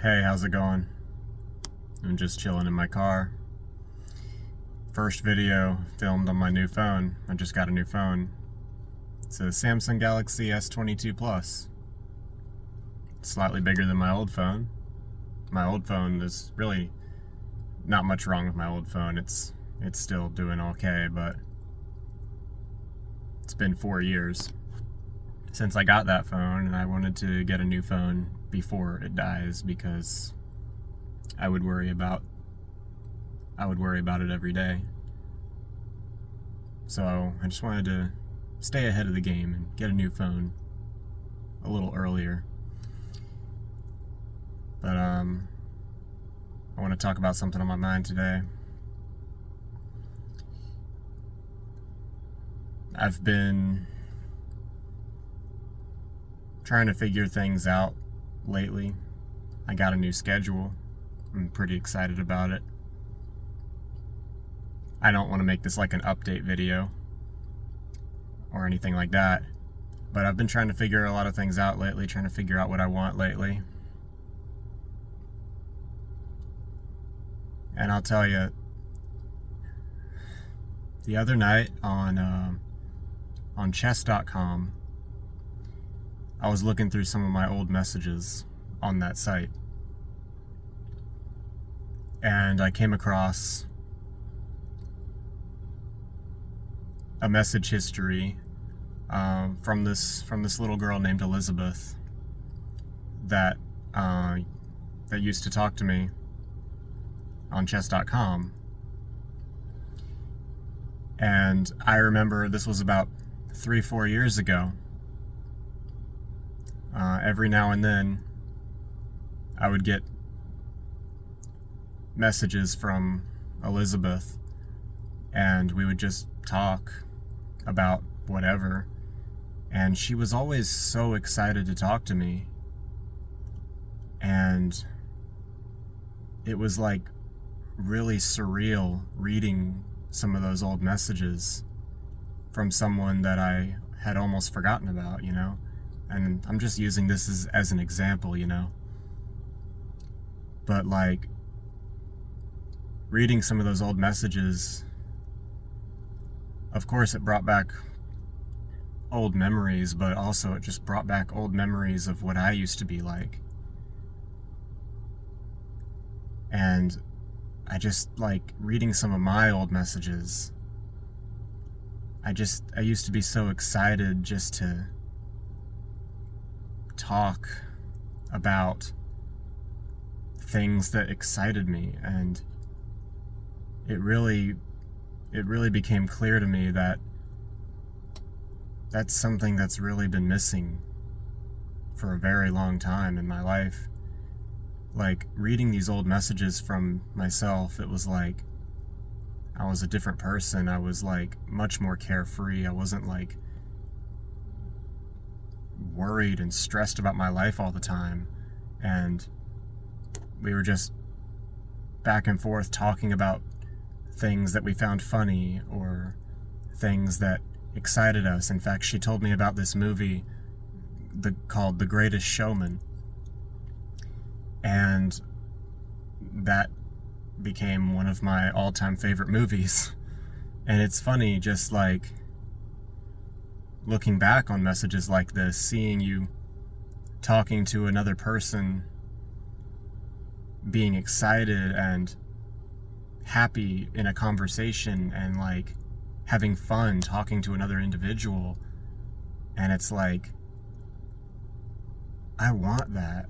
Hey, how's it going? I'm just chilling in my car. First video filmed on my new phone. I just got a new phone. It's a Samsung Galaxy S22 Plus. It's slightly bigger than my old phone. My old phone is really not much wrong with my old phone. It's still doing okay, but it's been 4 years since I got that phone, and I wanted to get a new phone before it dies because I would worry about it every day. So I just wanted to stay ahead of the game and get a new phone a little earlier. But I want to talk about something on my mind today. I've been trying to figure things out lately. I got a new schedule. I'm pretty excited about it. I don't want to make this like an update video or anything like that, but I've been trying to figure a lot of things out lately, trying to figure out what I want lately. And I'll tell you, the other night on chess.com, I was looking through some of my old messages on that site, and I came across a message history from this little girl named Elizabeth that used to talk to me on chess.com. And I remember this was about 3-4 years ago. Every now and then I would get messages from Elizabeth, and we would just talk about whatever, and she was always so excited to talk to me, and it was like really surreal reading some of those old messages from someone that I had almost forgotten about, and I'm just using this as an example, but like reading some of those old messages, of course it brought back old memories, but also it just brought back old memories of what I used to be like. And I just like reading some of my old messages. I used to be so excited just to talk about things that excited me, and it really became clear to me that that's something that's really been missing for a very long time in my life. Like, reading these old messages from myself, it was like I was a different person. I was like much more carefree. I wasn't like worried and stressed about my life all the time. And we were just back and forth talking about things that we found funny or things that excited us. In fact, she told me about this movie called The Greatest Showman, and that became one of my all-time favorite movies. And it's funny, just like looking back on messages like this, seeing you talking to another person, being excited and happy in a conversation, and like having fun talking to another individual. And it's like, I want that.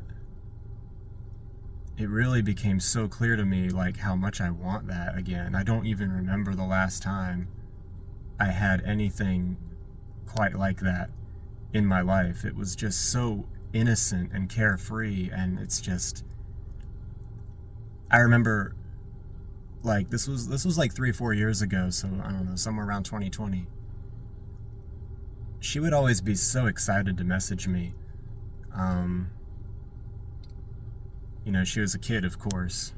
It really became so clear to me like how much I want that again. I don't even remember the last time I had anything quite like that in my life. It was just so innocent and carefree, and it's just, I remember like this was like 3-4 years ago, so I don't know, somewhere around 2020. She would always be so excited to message me. She was a kid, of course,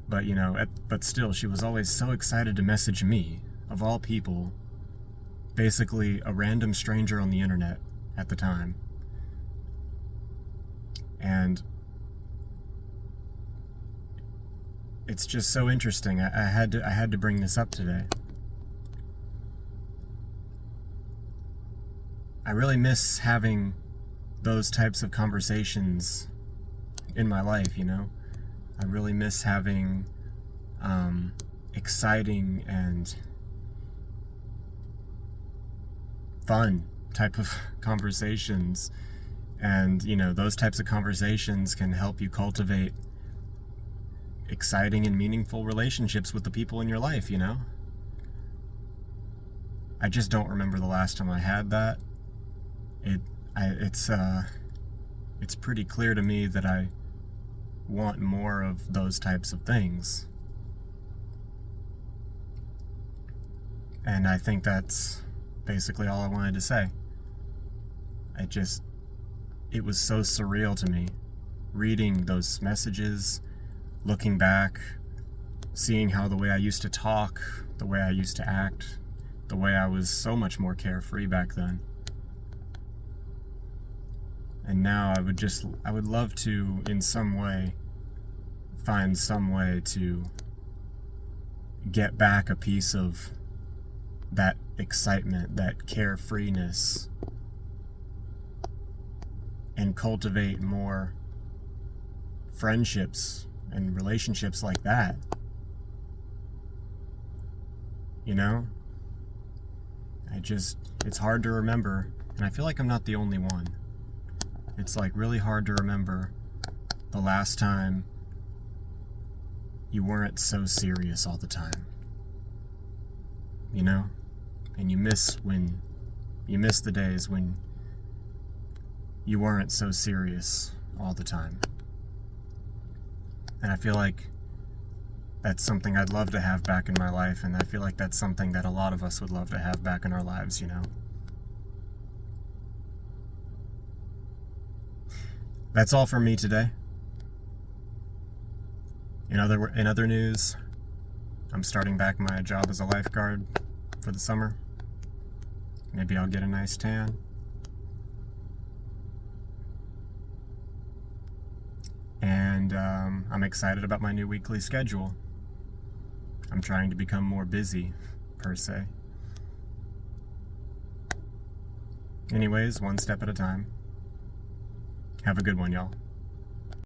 but still, she was always so excited to message me, of all people, basically a random stranger on the internet at the time. And it's just so interesting. I had to bring this up today. I really miss having those types of conversations in my life, you know? I really miss having exciting and fun type of conversations. And, you know, those types of conversations can help you cultivate exciting and meaningful relationships with the people in your life, you know? I just don't remember the last time I had that. It's pretty clear to me that I want more of those types of things. And I think that's basically all I wanted to say. It was so surreal to me reading those messages, looking back, seeing how the way I used to talk, the way I used to act, the way I was so much more carefree back then. And now I would love to, in some way, find some way to get back a piece of that excitement, that carefreeness, and cultivate more friendships and relationships like that. You know? It's hard to remember, and I feel like I'm not the only one. It's like really hard to remember the last time you weren't so serious all the time. You know? And you miss the days when you weren't so serious all the time. And I feel like that's something I'd love to have back in my life, and I feel like that's something that a lot of us would love to have back in our lives, you know? That's all from me today. In other news, I'm starting back my job as a lifeguard for the summer. Maybe I'll get a nice tan. And I'm excited about my new weekly schedule. I'm trying to become more busy, per se. Anyways, one step at a time. Have a good one, y'all.